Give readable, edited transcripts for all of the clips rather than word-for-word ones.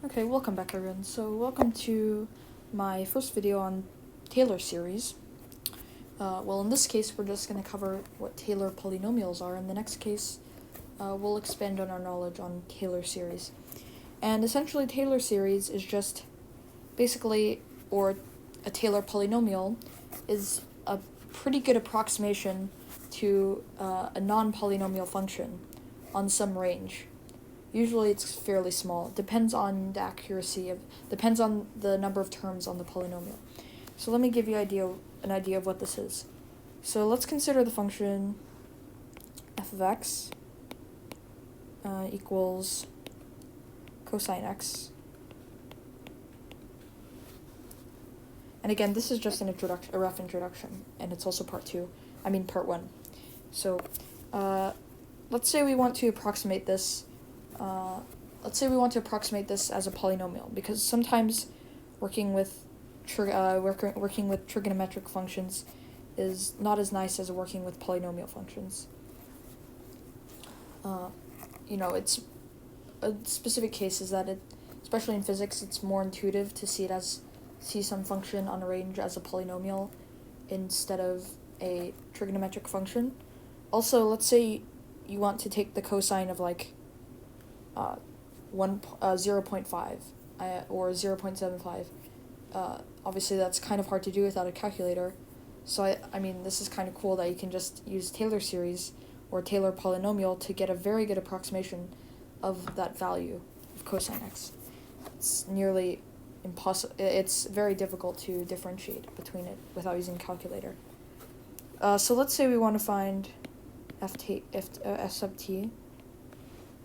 Okay, welcome back everyone. So welcome to my first video on Taylor series. Well, in this case, we're just going to cover what Taylor polynomials are. In the next case, we'll expand on our knowledge on Taylor series. And essentially, Taylor series is just basically, or a Taylor polynomial is a pretty good approximation to a non-polynomial function on some range. Usually it's fairly small. Depends on the accuracy depends on the number of terms on the polynomial. So let me give you an idea of what this is. So let's consider the function f of x equals cosine x. And again, this is just a rough introduction, and it's also part 1. So let's say we want to approximate this. Let's say we want to approximate this as a polynomial, because sometimes working with trigonometric functions is not as nice as working with polynomial functions. It's a specific case is that especially in physics, it's more intuitive to see some function on a range as a polynomial instead of a trigonometric function. Also, let's say you want to take the cosine of 0.5 or 0.75. Obviously, that's kind of hard to do without a calculator. So I mean, this is kind of cool that you can just use Taylor series or Taylor polynomial to get a very good approximation of that value of cosine x. It's nearly impossible. It's very difficult to differentiate between it without using a calculator. So let's say we want to find f sub t.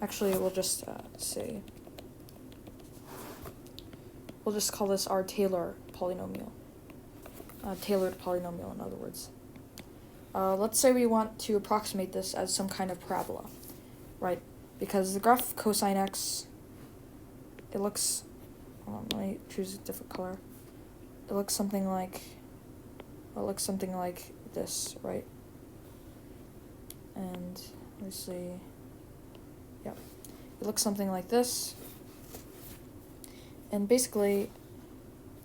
Actually, we'll just we'll just call this our Taylor polynomial. Tailored polynomial, in other words. Let's say we want to approximate this as some kind of parabola, right? Because the graph of cosine x, it looks, let me choose a different color. It looks something like this, right? And let me see. Yep. It looks something like this. And basically,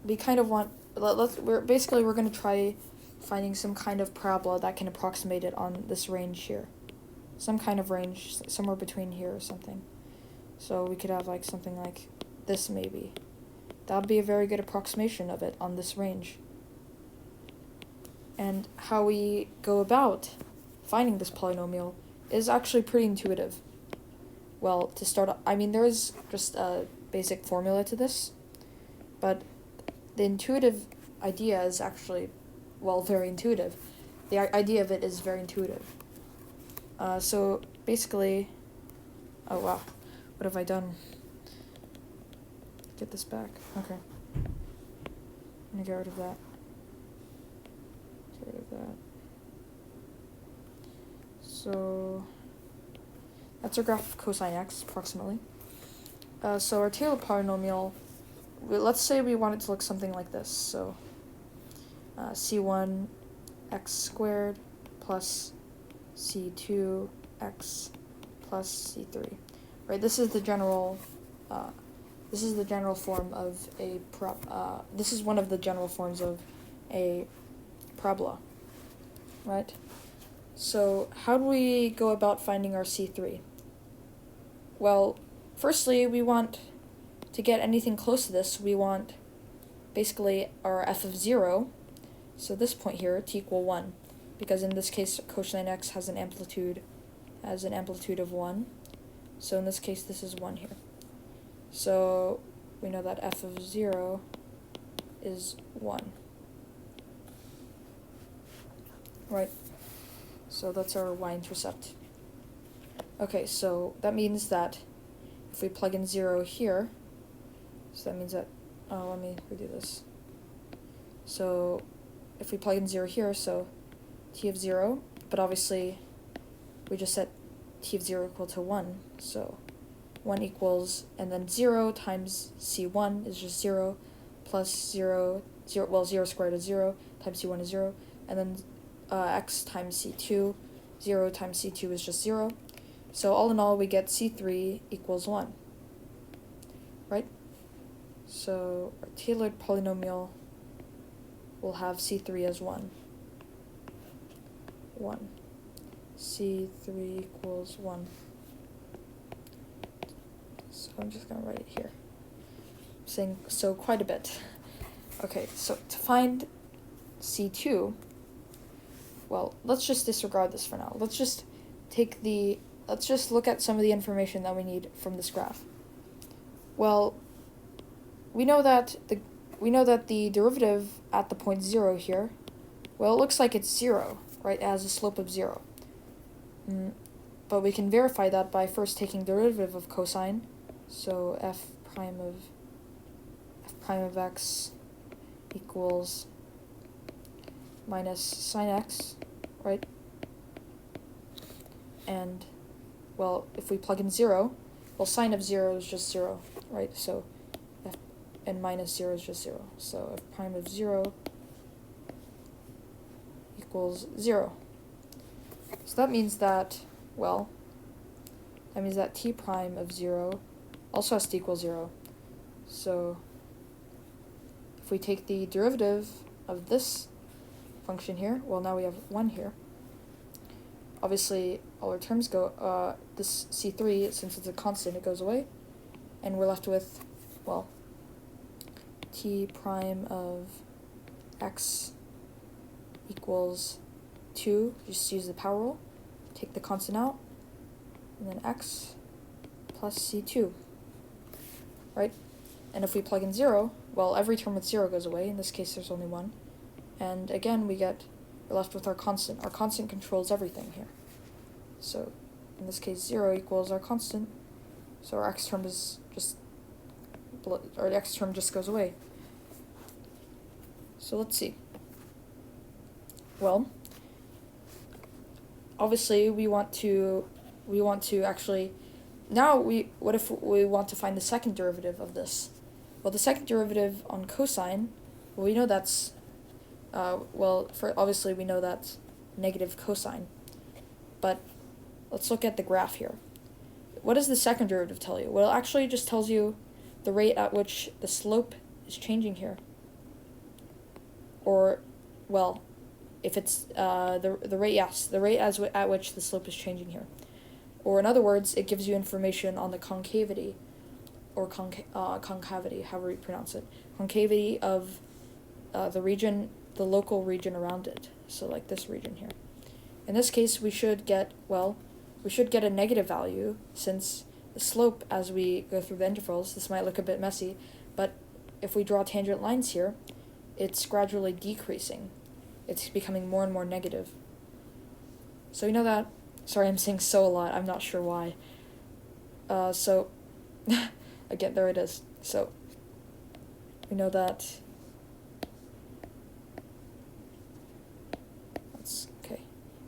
we kind of want, we're going to try finding some kind of parabola that can approximate it on this range here. Some kind of range, somewhere between here or something. So we could have something like this maybe. That would be a very good approximation of it on this range. And how we go about finding this polynomial is actually pretty intuitive. Well, to start, there is just a basic formula to this, but the intuitive idea is actually, very intuitive. The idea of it is very intuitive. So basically, oh wow, what have I done? Get this back. Okay. I'm gonna get rid of that. Get rid of that. So that's our graph of cosine x, approximately. So our Taylor polynomial, let's say we want it to look something like this. So c1 x squared plus c2 x plus c3. Right. This is the general form of a this is one of the general forms of a parabola. Right. So how do we go about finding our c3? Well, firstly, we want to get anything close to this. We want basically our f of 0. So this point here to equal 1, because in this case cosine x has an amplitude of 1. So in this case this is 1 here. So we know that f of 0 is 1. Right? So that's our y-intercept. Okay, so that means that if we plug in 0 here, so that means that, let me redo this. So if we plug in 0 here, so t of 0, but obviously we just set t of 0 equal to 1, so 1 equals, and then 0 times c1 is just 0, plus 0 squared is 0, times c1 is 0, and then x times c2, 0 times c2 is just 0. So all in all, we get c3 equals 1, right? So our tailored polynomial will have C3 as 1. 1. C3 equals 1. So I'm just going to write it here. I'm saying so quite a bit. Okay, so to find C2, well, let's just disregard this for now. Let's just look at some of the information that we need from this graph. Well, we know that the derivative at the point 0 here, well, it looks like it's 0, right? It has a slope of 0. But we can verify that by first taking derivative of cosine. So f prime of x equals minus sine x, right? And, well, if we plug in 0, well, sine of 0 is just 0, right? So f and minus 0 is just 0. So f prime of 0 equals 0. So that means that, well, t prime of 0 also has to equal 0. So if we take the derivative of this function here, well, now we have 1 here. Obviously, all our terms go, this C3, since it's a constant, it goes away. And we're left with, well, t prime of x equals 2. Just use the power rule. Take the constant out. And then x plus C2. Right? And if we plug in 0, well, every term with 0 goes away. In this case, there's only 1. And again, we're left with our constant. Our constant controls everything here. So in this case, 0 equals our constant. So our x term is the x term just goes away. So let's see. Well, obviously we want to actually, now what if we want to find the second derivative of this? Well, the second derivative on cosine, well, we know that's, obviously we know that's negative cosine. But let's look at the graph here. What does the second derivative tell you? Well, it actually just tells you the rate at which the slope is changing here. Or, well, if it's the rate, yes, the rate at which the slope is changing here. Or in other words, it gives you information on the concavity, or concavity, however you pronounce it, concavity of the local region around it. So like this region here. In this case, we should get a negative value, since the slope, as we go through the intervals, this might look a bit messy, but if we draw tangent lines here, it's gradually decreasing. It's becoming more and more negative. So we know that. Sorry, I'm saying so a lot. I'm not sure why. So, again, there it is. So, we know that.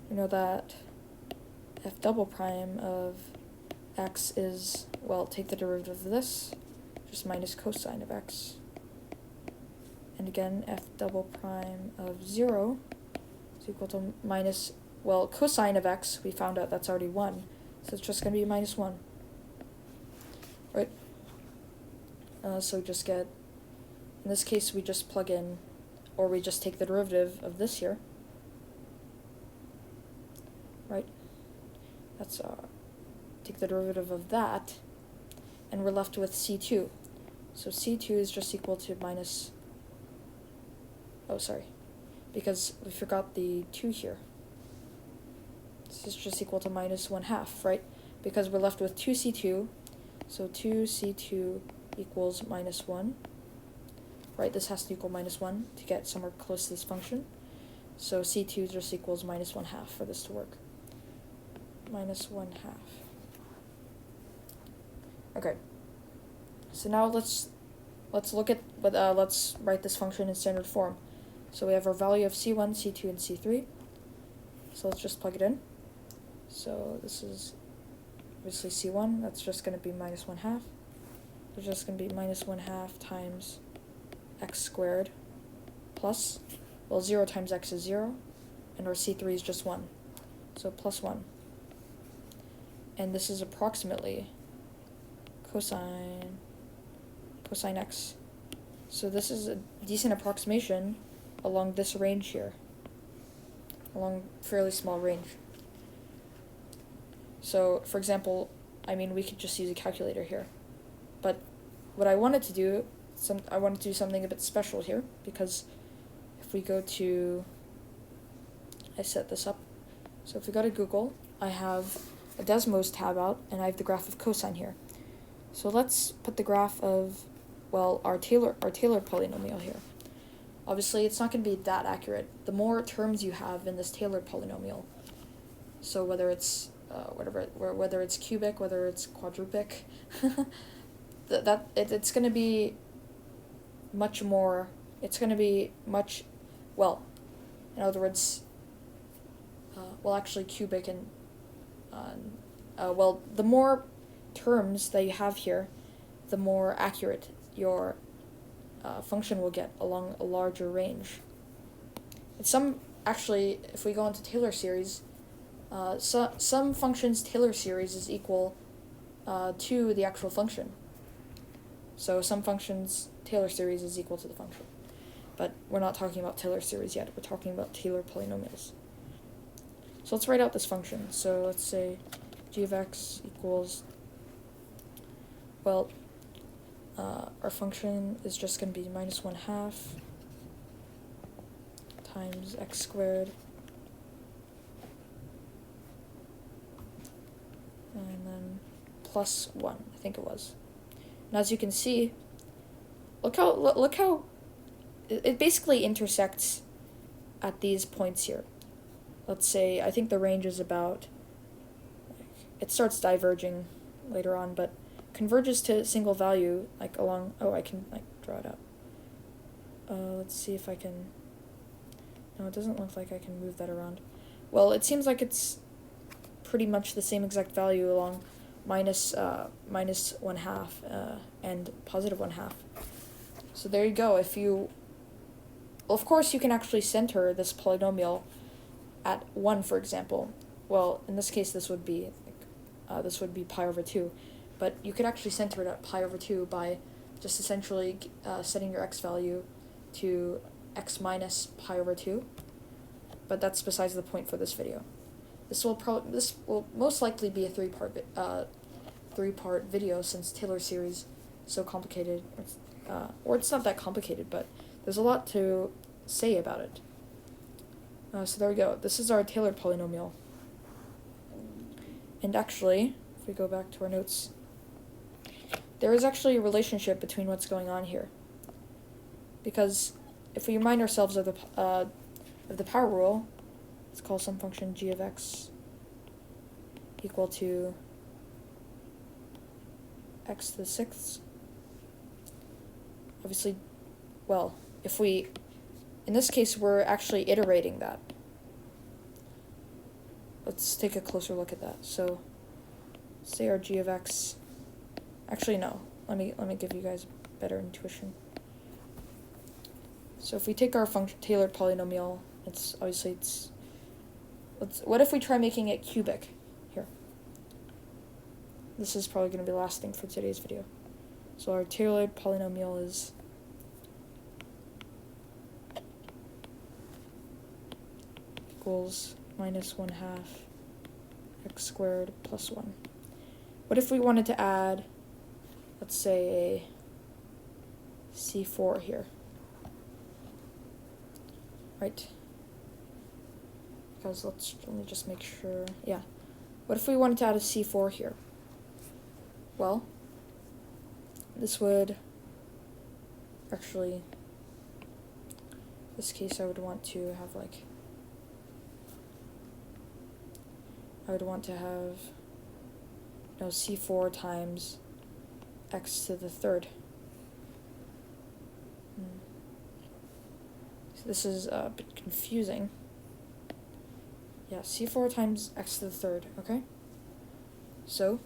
We know that f double prime of x is, well, take the derivative of this, just minus cosine of x. And again, f double prime of 0 is equal to minus, well, cosine of x, we found out that's already 1, so it's just going to be minus 1. Right? So just get, in this case, we just plug in, or we just take the derivative of this here. Right? That's, take the derivative of that, and we're left with C2. So C2 is just equal to minus, because we forgot the 2 here. This is just equal to minus 1/2, right? Because we're left with 2C2, so 2C2 equals minus 1. Right, this has to equal minus 1 to get somewhere close to this function. So C2 just equals minus 1/2 for this to work. Minus 1/2. Okay. So now let's look at, let's write this function in standard form. So we have our value of C1, C2, and C3. So let's just plug it in. So this is obviously C1, that's just going to be minus 1/2. It's just going to be minus 1/2 times x squared plus, well, 0 times x is 0, and our C3 is just 1. So plus 1. And this is approximately cosine x So this is a decent approximation along this range here, along fairly small range. So, for example, we could just use a calculator here. But what I wanted to do, I wanted to do something a bit special here, because if we go to, I set this up. So if we go to Google, I have a Desmos tab out, and I have the graph of cosine here. So let's put the graph of, well, our Taylor polynomial here. Obviously, it's not going to be that accurate. The more terms you have in this Taylor polynomial, so whether it's whether it's cubic, whether it's quadrupic, it's going to be much more. It's going to be much, well, in other words, actually cubic and the more terms that you have here, the more accurate your function will get along a larger range. And actually, if we go into Taylor series, some functions' Taylor series is equal to the actual function. So some functions' Taylor series is equal to the function. But we're not talking about Taylor series yet. We're talking about Taylor polynomials. So let's write out this function. So let's say g of x equals, well, our function is just going to be minus 1/2 times x squared, and then plus 1, I think it was. And as you can see, look how it basically intersects at these points here. Let's say, I think the range is about, it starts diverging later on, but converges to single value, like along, I can draw it out. Let's see if I can, no, it doesn't look like I can move that around. Well, it seems like it's pretty much the same exact value along minus 1/2 and positive 1/2. So there you go. Of course you can actually center this polynomial at 1, for example. Well, in this case, this would be pi over 2, but you could actually center it at pi over 2 by just essentially setting your x value to x minus pi over 2. But that's besides the point for this video. This will most likely be a three-part video, since Taylor series is so complicated, or it's not that complicated, but there's a lot to say about it. So there we go. This is our Taylor polynomial. And actually, if we go back to our notes, there is actually a relationship between what's going on here. Because if we remind ourselves of the power rule, let's call some function g of x equal to x to the 6th. Obviously, well, in this case, we're actually iterating that. Let's take a closer look at that. So, say our g of x, actually no, let me give you guys better intuition. So if we take our Taylor polynomial, what if we try making it cubic here? This is probably going to be the last thing for today's video. So our Taylor polynomial is equals minus 1/2 x squared plus 1. What if we wanted to add, let's say, a c4 here? Right? Because let me just make sure, yeah. What if we wanted to add a c4 here? Well, this would actually, in this case I would want to have c4 times x to the 3rd. So this is a bit confusing. Yeah, c4 times x to the 3rd, okay? So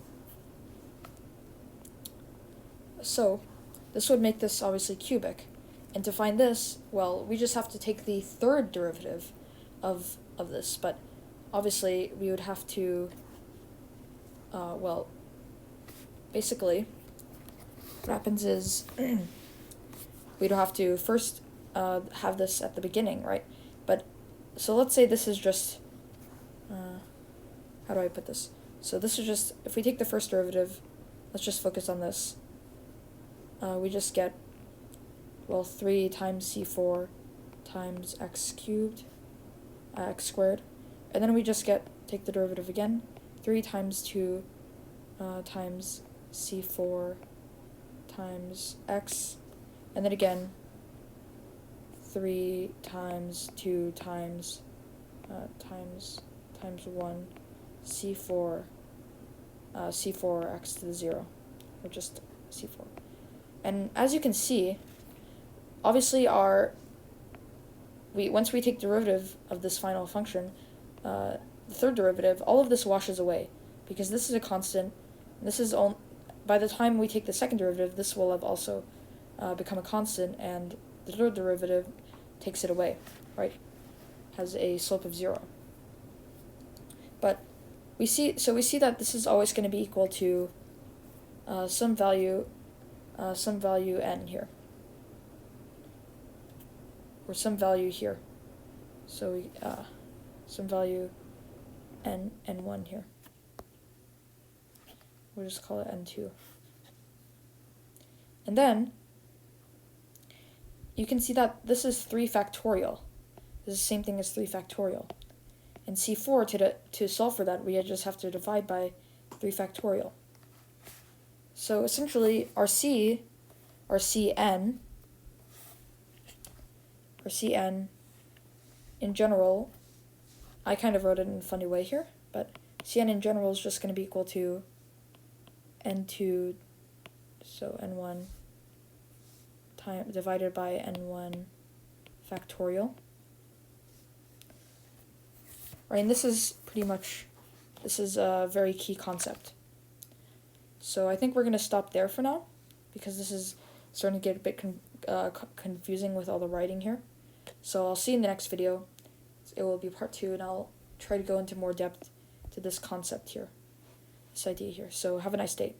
this would make this obviously cubic. And to find this, well, we just have to take the 3rd derivative of this, but obviously we would have to, basically what happens is we we'd have to first have this at the beginning, right? But, so let's say this is just, how do I put this? So this is just, if we take the first derivative, let's just focus on this. We just get, well, 3 times c4 times x cubed, x squared. And then we just get, take the derivative again, 3 times 2 times c4 times x. And then again, 3 times 2 times times 1 c4 x to the 0, or just c4. And as you can see, obviously once we take derivative of this final function, the third derivative, all of this washes away, because this is a constant. This is by the time we take the second derivative, this will have also become a constant, and the third derivative takes it away, right? Has a slope of 0. But we see that this is always going to be equal to some value n here, or some value here. So we some value n1 here. We'll just call it n2. And then you can see that this is 3 factorial. This is the same thing as 3 factorial. And c4, to solve for that, we just have to divide by 3 factorial. So essentially, our cn in general, I kind of wrote it in a funny way here, but cn in general is just going to be equal to n2, so n1 divided by n1 factorial. Right, and this is a very key concept. So I think we're going to stop there for now, because this is starting to get a bit confusing with all the writing here. So I'll see you in the next video. It will be part 2, and I'll try to go into more depth to this concept here, this idea here. So have a nice day.